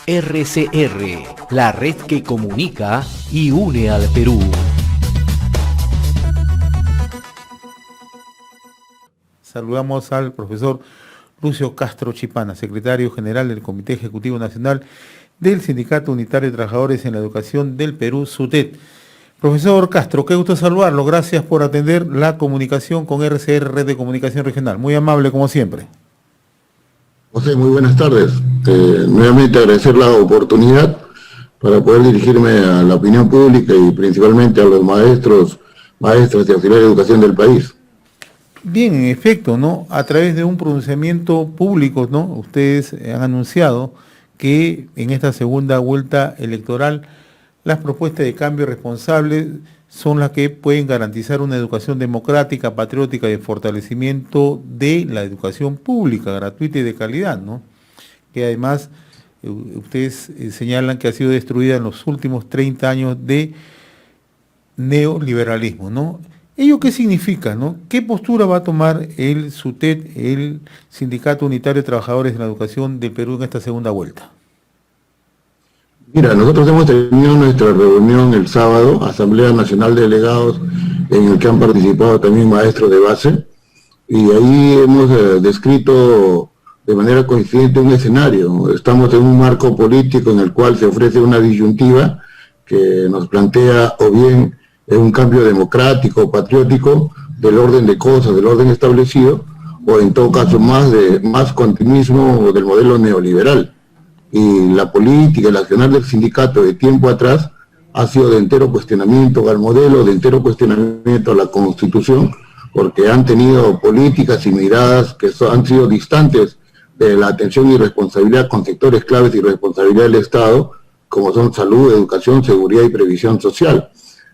RCR, la red que comunica y une al Perú. Saludamos al profesor Lucio Castro Chipana, secretario general del Comité Ejecutivo Nacional del Sindicato Unitario de Trabajadores en la Educación del Perú, SUTET. Profesor Castro, qué gusto saludarlo. Gracias por atender la comunicación con RCR, Red de Comunicación Regional. Muy amable como siempre. José, muy buenas tardes. Nuevamente agradecer la oportunidad para poder dirigirme a la opinión pública y principalmente a los maestros, maestras y auxiliares de educación del país. Bien, en efecto, ¿no? A través de un pronunciamiento público, ¿no? Ustedes han anunciado que en esta segunda vuelta electoral las propuestas de cambio responsable son las que pueden garantizar una educación democrática, patriótica y de fortalecimiento de la educación pública, gratuita y de calidad, ¿no? Que además ustedes señalan que ha sido destruida en los últimos 30 años de neoliberalismo, ¿no? ¿Ello qué significa, no? ¿Qué postura va a tomar el SUTET, el Sindicato Unitario de Trabajadores de la Educación del Perú en esta segunda vuelta? Mira, nosotros hemos tenido nuestra reunión el sábado, Asamblea Nacional de Delegados, en el que han participado también maestros de base, y ahí hemos descrito de manera coincidente un escenario. Estamos en un marco político en el cual se ofrece una disyuntiva que nos plantea o bien un cambio democrático, patriótico, del orden de cosas, del orden establecido, o en todo caso más continuismo del modelo neoliberal. Y la política, el accionar del sindicato de tiempo atrás ha sido de entero cuestionamiento al modelo, de entero cuestionamiento a la Constitución, porque han tenido políticas y miradas que han sido distantes de la atención y responsabilidad con sectores claves y responsabilidad del Estado, como son salud, educación, seguridad y previsión social.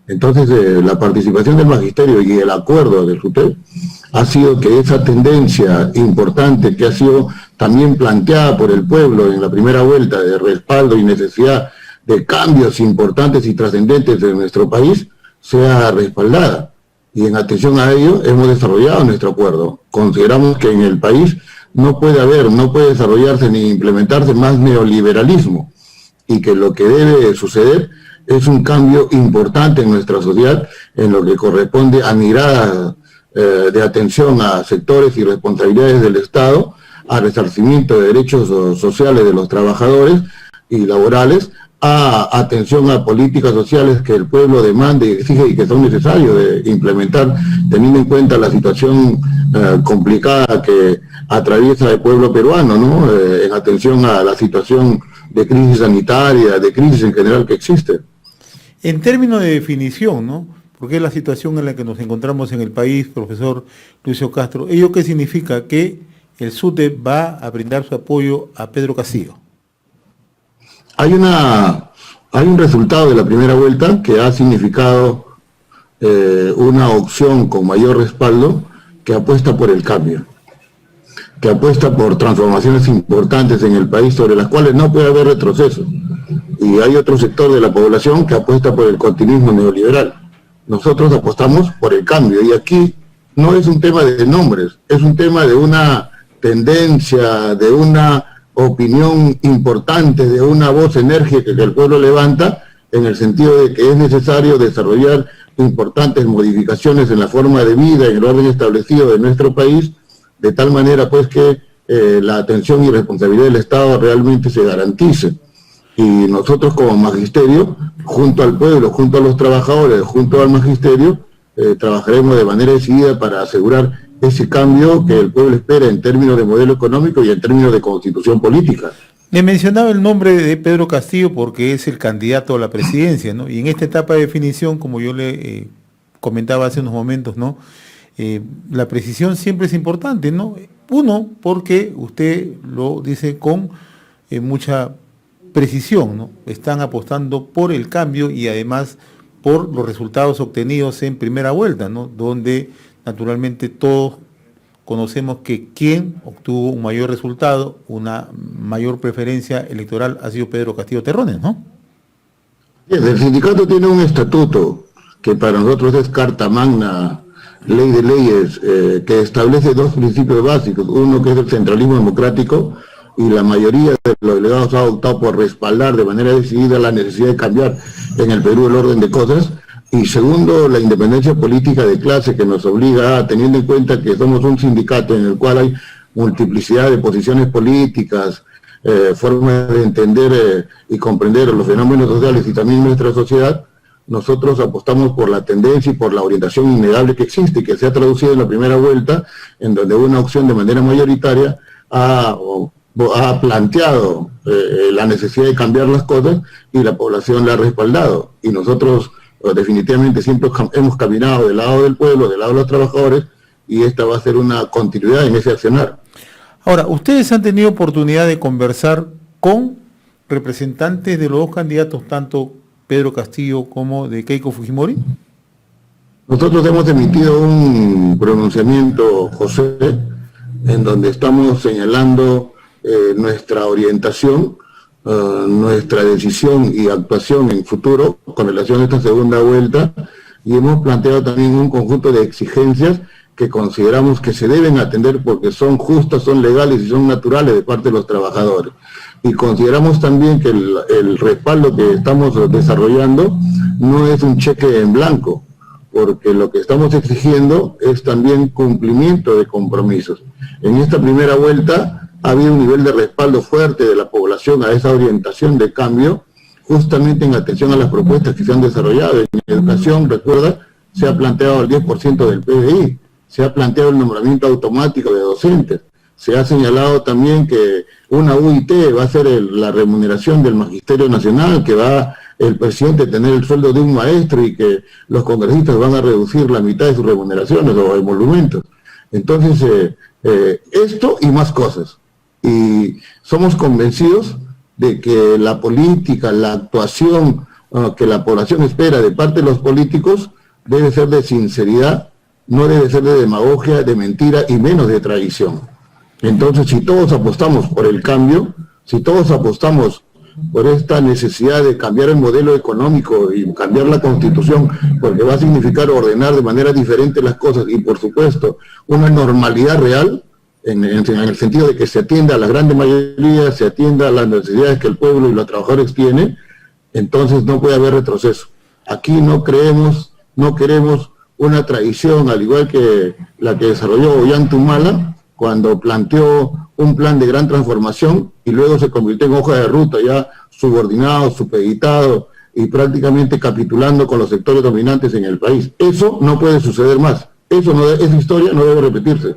Entonces, la participación del magisterio y el acuerdo del SUTET ha sido que esa tendencia importante que ha sido también planteada por el pueblo en la primera vuelta de respaldo y necesidad de cambios importantes y trascendentes de nuestro país sea respaldada. Y en atención a ello hemos desarrollado nuestro acuerdo. Consideramos que en el país no puede desarrollarse ni implementarse más neoliberalismo y que lo que debe suceder es un cambio importante en nuestra sociedad en lo que corresponde a miradas de atención a sectores y responsabilidades del Estado, a resarcimiento de derechos sociales de los trabajadores y laborales, a atención a políticas sociales que el pueblo demanda y exige y que son necesarios de implementar, teniendo en cuenta la situación complicada que atraviesa el pueblo peruano, ¿no? En atención a la situación de crisis sanitaria, de crisis en general que existe. En términos de definición, ¿no? Porque es la situación en la que nos encontramos en el país, profesor Lucio Castro. ¿Ello qué significa? Que el SUTET va a brindar su apoyo a Pedro Castillo. Hay un resultado de la primera vuelta que ha significado una opción con mayor respaldo que apuesta por el cambio, que apuesta por transformaciones importantes en el país sobre las cuales no puede haber retroceso. Y hay otro sector de la población que apuesta por el continuismo neoliberal. Nosotros apostamos por el cambio, y aquí no es un tema de nombres, es un tema de una tendencia, de una opinión importante, de una voz enérgica que el pueblo levanta, en el sentido de que es necesario desarrollar importantes modificaciones en la forma de vida, en el orden establecido de nuestro país, de tal manera pues que la atención y responsabilidad del Estado realmente se garantice. Y nosotros como magisterio, junto al pueblo, junto a los trabajadores, junto al magisterio, trabajaremos de manera decidida para asegurar ese cambio que el pueblo espera en términos de modelo económico y en términos de constitución política. Le mencionaba el nombre de Pedro Castillo porque es el candidato a la presidencia, ¿no? Y en esta etapa de definición, como yo le comentaba hace unos momentos, ¿no? La precisión siempre es importante, ¿no? Uno, porque usted lo dice con mucha precisión, ¿no? Están apostando por el cambio y además por los resultados obtenidos en primera vuelta, ¿no? Donde naturalmente todos conocemos que quien obtuvo un mayor resultado, una mayor preferencia electoral ha sido Pedro Castillo Terrones, ¿no? El sindicato tiene un estatuto que para nosotros es carta magna, ley de leyes, que establece dos principios básicos. Uno que es el centralismo democrático y la mayoría de los delegados ha optado por respaldar de manera decidida la necesidad de cambiar en el Perú el orden de cosas. Y segundo, la independencia política de clase que nos obliga, teniendo en cuenta que somos un sindicato en el cual hay multiplicidad de posiciones políticas, formas de entender y comprender los fenómenos sociales y también nuestra sociedad, nosotros apostamos por la tendencia y por la orientación innegable que existe y que se ha traducido en la primera vuelta, en donde una opción de manera mayoritaria ha planteado la necesidad de cambiar las cosas y la población la ha respaldado. Y nosotros definitivamente siempre hemos caminado del lado del pueblo, del lado de los trabajadores, y esta va a ser una continuidad en ese accionar. Ahora, ¿ustedes han tenido oportunidad de conversar con representantes de los dos candidatos, tanto Pedro Castillo como de Keiko Fujimori? Nosotros hemos emitido un pronunciamiento, José, en donde estamos señalando nuestra orientación, nuestra decisión y actuación en futuro con relación a esta segunda vuelta, y hemos planteado también un conjunto de exigencias que consideramos que se deben atender porque son justas, son legales y son naturales de parte de los trabajadores. Y consideramos también que el respaldo que estamos desarrollando no es un cheque en blanco, porque lo que estamos exigiendo es también cumplimiento de compromisos. En esta primera vuelta ha habido un nivel de respaldo fuerte de la población a esa orientación de cambio, justamente en atención a las propuestas que se han desarrollado. En educación, recuerda, se ha planteado el 10% del PBI, se ha planteado el nombramiento automático de docentes, se ha señalado también que una UIT va a ser la remuneración del Magisterio Nacional, que va el presidente a tener el sueldo de un maestro y que los congresistas van a reducir la mitad de sus remuneraciones o emolumentos. Entonces, esto y más cosas. Y somos convencidos de que la política, la actuación que la población espera de parte de los políticos debe ser de sinceridad, no debe ser de demagogia, de mentira y menos de traición. Entonces, si todos apostamos por el cambio, si todos apostamos por esta necesidad de cambiar el modelo económico y cambiar la Constitución, porque va a significar ordenar de manera diferente las cosas y, por supuesto, una normalidad real, en el sentido de que se atienda a la grande mayoría, se atienda a las necesidades que el pueblo y los trabajadores tienen, entonces no puede haber retroceso. Aquí no queremos una traición, al igual que la que desarrolló Ollanta cuando planteó un plan de gran transformación y luego se convirtió en hoja de ruta ya subordinado, supeditado y prácticamente capitulando con los sectores dominantes en el país. Eso no puede suceder más. Esa historia no debe repetirse.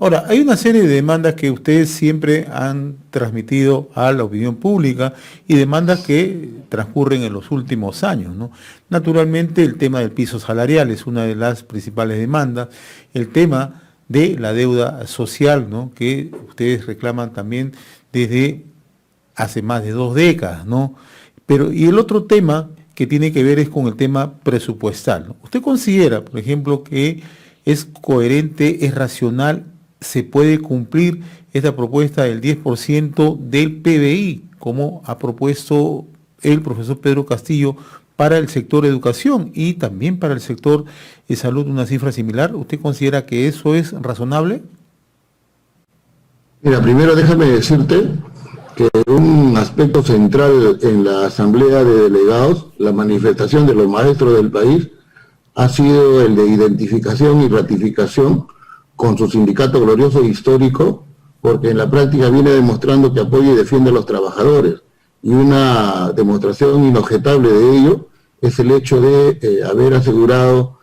Ahora, hay una serie de demandas que ustedes siempre han transmitido a la opinión pública y demandas que transcurren en los últimos años, ¿no? Naturalmente, el tema del piso salarial es una de las principales demandas, el tema de la deuda social, ¿no?, que ustedes reclaman también desde hace más de 2 décadas, ¿no? Y el otro tema que tiene que ver es con el tema presupuestal, ¿no? ¿Usted considera, por ejemplo, que es coherente, es racional, se puede cumplir esta propuesta del 10% del PBI, como ha propuesto el profesor Pedro Castillo para el sector educación y también para el sector de salud, una cifra similar? ¿Usted considera que eso es razonable? Mira, primero déjame decirte que un aspecto central en la Asamblea de Delegados, la manifestación de los maestros del país, ha sido el de identificación y ratificación con su sindicato glorioso e histórico, porque en la práctica viene demostrando que apoya y defiende a los trabajadores. Y una demostración inobjetable de ello es el hecho de haber asegurado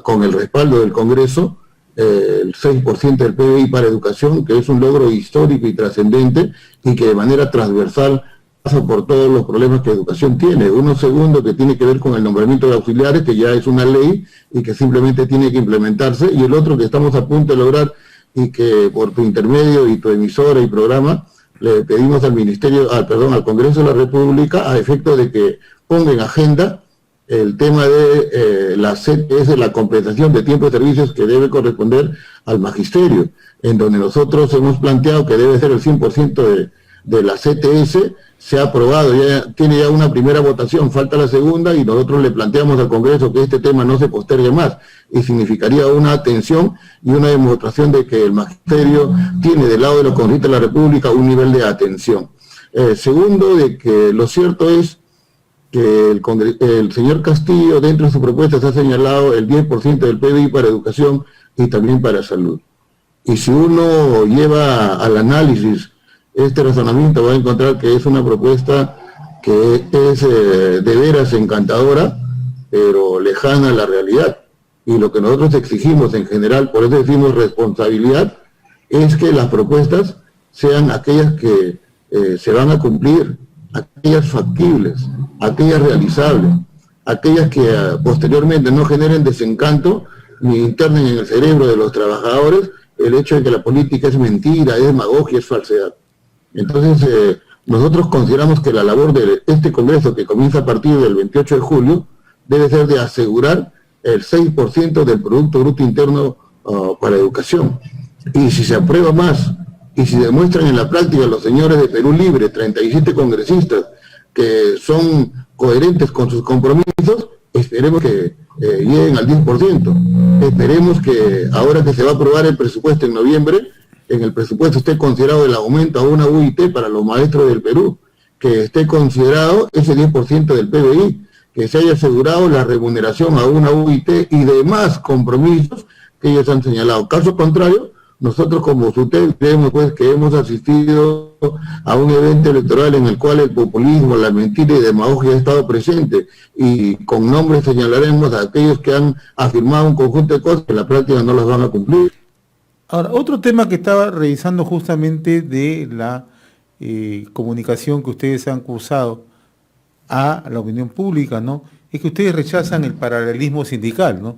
con el respaldo del Congreso el 6% del PBI para educación, que es un logro histórico y trascendente y que de manera transversal pasa por todos los problemas que educación tiene. Uno segundo que tiene que ver con el nombramiento de auxiliares, que ya es una ley y que simplemente tiene que implementarse, y el otro que estamos a punto de lograr y que por tu intermedio y tu emisora y programa le pedimos al Congreso de la República a efecto de que ponga en agenda el tema de la CTS, la compensación de tiempo de servicios que debe corresponder al magisterio, en donde nosotros hemos planteado que debe ser el 100% de la CTS se ha aprobado, tiene ya una primera votación, falta la segunda y nosotros le planteamos al Congreso que este tema no se postergue más y significaría una atención y una demostración de que el magisterio tiene del lado de los congresistas de la República un nivel de atención. Segundo, de que lo cierto es que el señor Castillo dentro de su propuesta se ha señalado el 10% del PBI para educación y también para salud. Y si uno lleva al análisis este razonamiento va a encontrar que es una propuesta que es de veras encantadora, pero lejana a la realidad. Y lo que nosotros exigimos en general, por eso decimos responsabilidad, es que las propuestas sean aquellas que se van a cumplir, aquellas factibles, aquellas realizables, aquellas que posteriormente no generen desencanto ni internen en el cerebro de los trabajadores el hecho de que la política es mentira, es demagogia, es falsedad. Entonces, nosotros consideramos que la labor de este Congreso, que comienza a partir del 28 de julio, debe ser de asegurar el 6% del Producto Bruto Interno para educación. Y si se aprueba más, y si demuestran en la práctica los señores de Perú Libre, 37 congresistas, que son coherentes con sus compromisos, esperemos que lleguen al 10%. Esperemos que ahora que se va a aprobar el presupuesto en noviembre, en el presupuesto esté considerado el aumento a una UIT para los maestros del Perú, que esté considerado ese 10% del PBI, que se haya asegurado la remuneración a una UIT y demás compromisos que ellos han señalado. Caso contrario, nosotros como SUTEP creemos pues que hemos asistido a un evento electoral en el cual el populismo, la mentira y demagogia ha estado presente, y con nombres señalaremos a aquellos que han afirmado un conjunto de cosas que en la práctica no las van a cumplir. Ahora, otro tema que estaba revisando justamente de la comunicación que ustedes han cursado a la opinión pública, ¿no? Es que ustedes rechazan el paralelismo sindical, ¿no?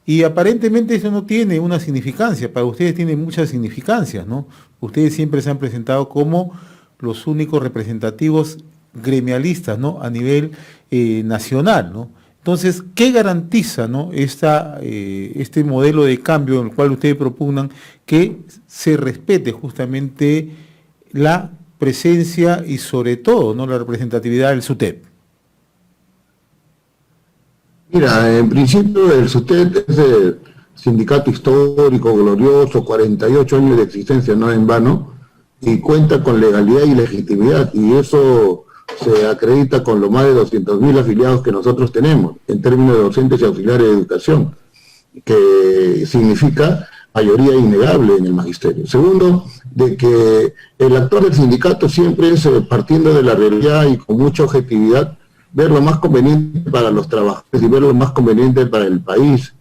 Y aparentemente eso no tiene una significancia, para ustedes tiene muchas significancias, ¿no? Ustedes siempre se han presentado como los únicos representativos gremialistas, ¿no? A nivel nacional, ¿no? Entonces, ¿qué garantiza, ¿no? Este modelo de cambio en el cual ustedes propugnan que se respete justamente la presencia y sobre todo, ¿no? La representatividad del SUTEP? Mira, en principio el SUTEP es el sindicato histórico, glorioso, 48 años de existencia, no en vano, y cuenta con legalidad y legitimidad, y eso se acredita con los más de 200.000 afiliados que nosotros tenemos, en términos de docentes y auxiliares de educación, que significa mayoría innegable en el magisterio. Segundo, de que el actor del sindicato siempre es, partiendo de la realidad y con mucha objetividad, ver lo más conveniente para los trabajadores y ver lo más conveniente para el país.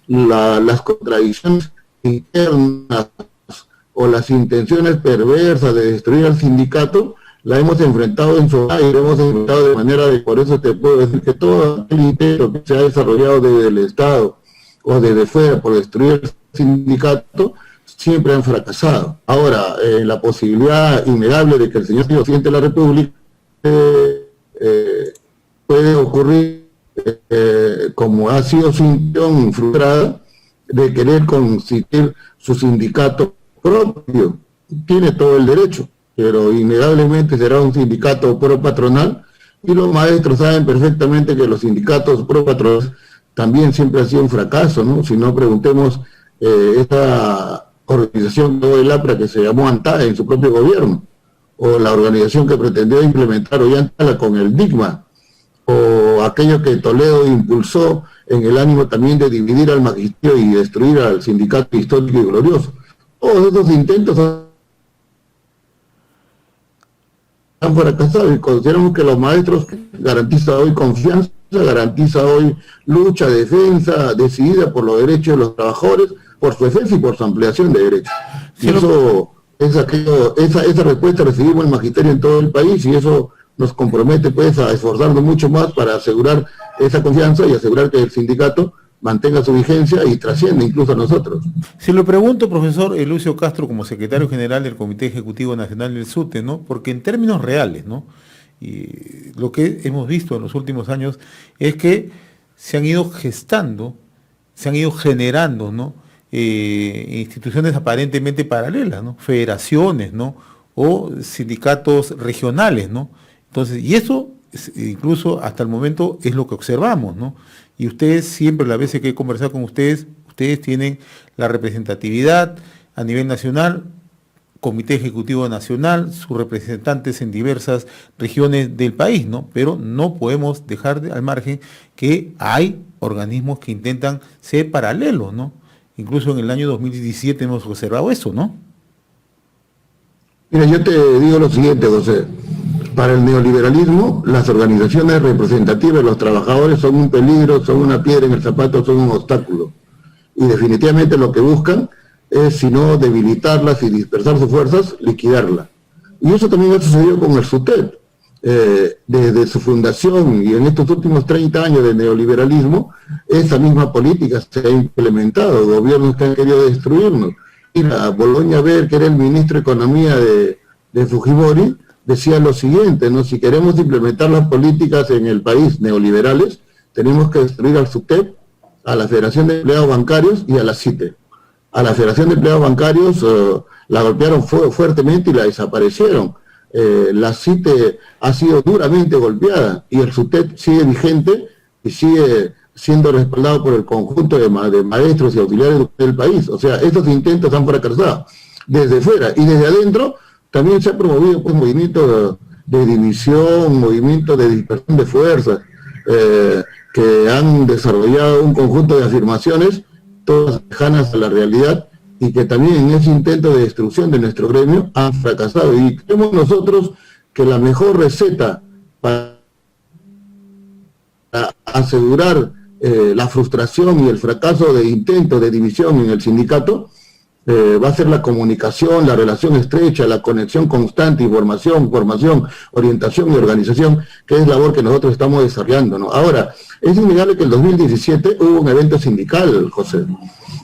Las contradicciones internas o las intenciones perversas de destruir al sindicato la hemos enfrentado en su aire, hemos enfrentado de manera de, por eso te puedo decir que todo el intento que se ha desarrollado desde el Estado o desde fuera por destruir el sindicato siempre han fracasado. Ahora, la posibilidad innegable de que el señor presidente de la República puede ocurrir, como ha sido su intención frustrada, de querer constituir su sindicato propio. Tiene todo el derecho, pero innegablemente será un sindicato pro patronal, y los maestros saben perfectamente que los sindicatos pro patronales también siempre ha sido un fracaso, ¿no? Si no, preguntemos esta organización del APRA que se llamó ANTA en su propio gobierno, o la organización que pretendió implementar Ollantala con el DIGMA, o aquello que Toledo impulsó en el ánimo también de dividir al magisterio y destruir al sindicato histórico y glorioso. Todos estos intentos han fracasado, y consideramos que los maestros garantizan hoy confianza, garantiza hoy lucha, defensa decidida por los derechos de los trabajadores, por su defensa y por su ampliación de derechos. Y eso es aquello, esa respuesta recibimos el magisterio en todo el país, y eso nos compromete pues a esforzarnos mucho más para asegurar esa confianza y asegurar que el sindicato mantenga su vigencia y trasciende incluso a nosotros. Se lo pregunto, profesor Lucio Castro, como secretario general del Comité Ejecutivo Nacional del SUTE, ¿no? Porque en términos reales, ¿no? Y lo que hemos visto en los últimos años es que se han ido gestando, se han ido generando, ¿no? Instituciones aparentemente paralelas, ¿no? Federaciones, ¿no? o sindicatos regionales, ¿no? Entonces, y eso incluso hasta el momento es lo que observamos, ¿no? Y ustedes siempre, las veces que he conversado con ustedes tienen la representatividad a nivel nacional, Comité Ejecutivo Nacional, sus representantes en diversas regiones del país, ¿no? Pero no podemos dejar al margen que hay organismos que intentan ser paralelos, ¿no? Incluso en el año 2017 hemos observado eso, ¿no? Mira, yo te digo lo siguiente, José. Para el neoliberalismo, las organizaciones representativas de los trabajadores son un peligro, son una piedra en el zapato, son un obstáculo. Y definitivamente lo que buscan es, si no debilitarlas y dispersar sus fuerzas, liquidarlas. Y eso también ha sucedido con el SUTEP. Desde su fundación y en estos últimos 30 años de neoliberalismo, esa misma política se ha implementado, gobiernos que han querido destruirnos. Mira, Boloña Ver, que era el ministro de Economía de Fujimori, decía lo siguiente, ¿no? Si queremos implementar las políticas en el país neoliberales, tenemos que destruir al SUTEP, a la Federación de Empleados Bancarios y a la CITE. A la Federación de Empleados Bancarios la golpearon fuertemente y la desaparecieron. La CITE ha sido duramente golpeada y el SUTEP sigue vigente y sigue siendo respaldado por el conjunto de maestros y auxiliares del país. O sea, estos intentos han fracasado desde fuera y desde adentro. También se ha promovido pues movimientos de división, movimientos de dispersión de fuerzas, que han desarrollado un conjunto de afirmaciones, todas lejanas a la realidad, y que también en ese intento de destrucción de nuestro gremio han fracasado. Y creemos nosotros que la mejor receta para asegurar la frustración y el fracaso de intentos de división en el sindicato va a ser la comunicación, la relación estrecha, la conexión constante, información, formación, orientación y organización, que es labor que nosotros estamos desarrollando, ¿no? Ahora, es innegable que en el 2017 hubo un evento sindical, José,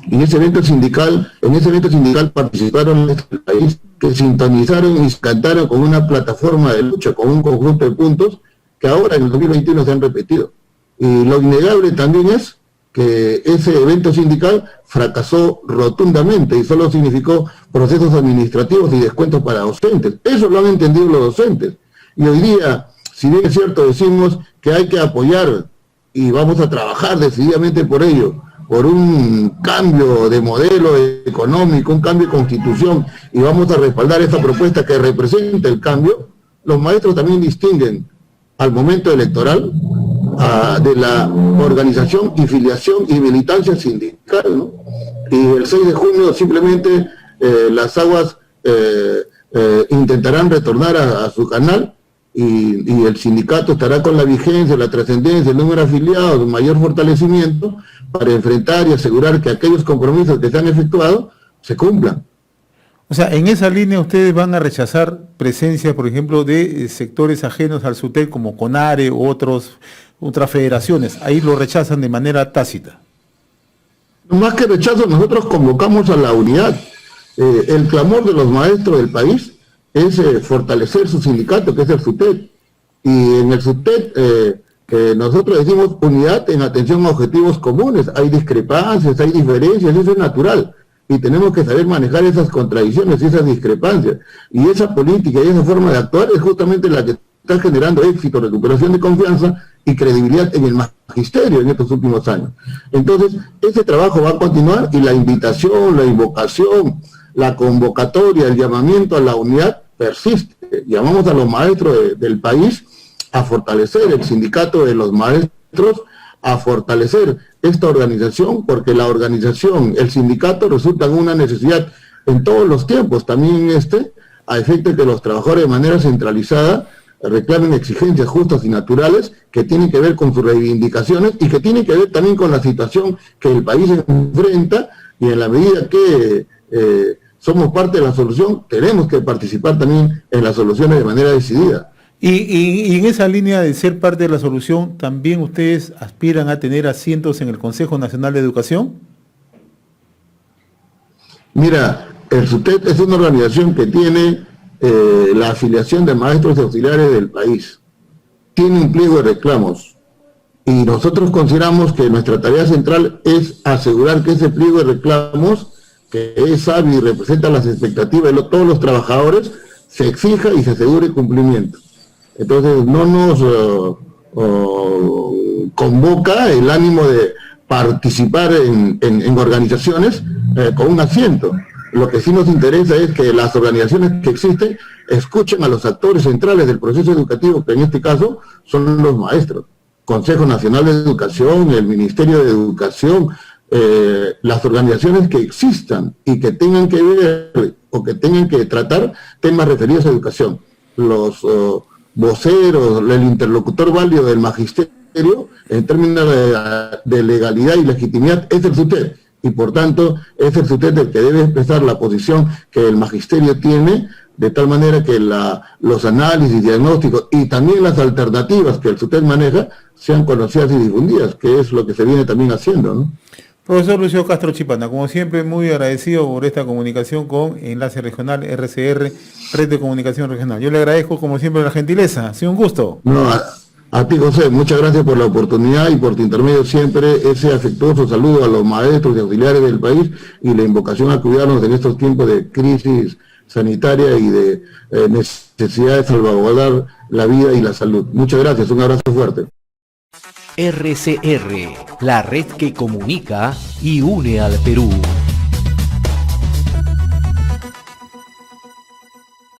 y en ese evento sindical participaron en este país que sintonizaron y cantaron con una plataforma de lucha, con un conjunto de puntos que ahora en el 2021 se han repetido. Y lo innegable también es que ese evento sindical fracasó rotundamente y solo significó procesos administrativos y descuentos para docentes. Eso lo han entendido los docentes. Y hoy día, si bien es cierto, decimos que hay que apoyar y vamos a trabajar decididamente por ello, por un cambio de modelo económico, un cambio de constitución, y vamos a respaldar esta propuesta que representa el cambio, los maestros también distinguen al momento electoral de la organización y filiación y militancia sindical, ¿no? Y el 6 de junio simplemente las aguas intentarán retornar a su canal y el sindicato estará con la vigencia, la trascendencia, el número de afiliados, mayor fortalecimiento para enfrentar y asegurar que aquellos compromisos que se han efectuado se cumplan. O sea, en esa línea ustedes van a rechazar presencia, por ejemplo, de sectores ajenos al SUTEP como CONARE u otras federaciones. Ahí lo rechazan de manera tácita. Más que rechazo, nosotros convocamos a la unidad. El clamor de los maestros del país es fortalecer su sindicato, que es el SUTEP. Y en el SUTEP nosotros decimos unidad en atención a objetivos comunes. Hay discrepancias, hay diferencias, eso es natural. Y tenemos que saber manejar esas contradicciones y esas discrepancias. Y esa política y esa forma de actuar es justamente la que está generando éxito, recuperación de confianza y credibilidad en el magisterio en estos últimos años. Entonces, ese trabajo va a continuar y la invitación, la invocación, la convocatoria, el llamamiento a la unidad persiste. Llamamos a los maestros del país a fortalecer el sindicato de los maestros, a fortalecer esta organización, porque la organización, el sindicato resultan una necesidad en todos los tiempos, también a efecto de que los trabajadores de manera centralizada reclamen exigencias justas y naturales que tienen que ver con sus reivindicaciones y que tienen que ver también con la situación que el país enfrenta, y en la medida que somos parte de la solución, tenemos que participar también en las soluciones de manera decidida. Y en esa línea de ser parte de la solución, ¿también ustedes aspiran a tener asientos en el Consejo Nacional de Educación? Mira, el SUTEP es una organización que tiene la afiliación de maestros y auxiliares del país. Tiene un pliego de reclamos. Y nosotros consideramos que nuestra tarea central es asegurar que ese pliego de reclamos, que es sabio y representa las expectativas de todos los trabajadores, se exija y se asegure el cumplimiento. Entonces no nos convoca el ánimo de participar en organizaciones con un asiento. Lo que sí nos interesa es que las organizaciones que existen escuchen a los actores centrales del proceso educativo, que en este caso son los maestros. Consejo Nacional de Educación, el Ministerio de Educación, las organizaciones que existan y que tengan que ver o que tengan que tratar temas referidos a educación. Los voceros, el interlocutor válido del magisterio, en términos de legalidad y legitimidad, es el SUTEP. Y por tanto, es el SUTEP el que debe expresar la posición que el magisterio tiene, de tal manera que los análisis, diagnósticos y también las alternativas que el SUTEP maneja sean conocidas y difundidas, que es lo que se viene también haciendo, ¿no? Profesor Lucio Castro Chipana, como siempre, muy agradecido por esta comunicación con Enlace Regional RCR, Red de Comunicación Regional. Yo le agradezco, como siempre, la gentileza. Ha sido un gusto. No, a ti, José, muchas gracias por la oportunidad y por tu intermedio siempre ese afectuoso saludo a los maestros y auxiliares del país y la invocación a cuidarnos en estos tiempos de crisis sanitaria y de necesidad de salvaguardar la vida y la salud. Muchas gracias, un abrazo fuerte. RCR, la red que comunica y une al Perú.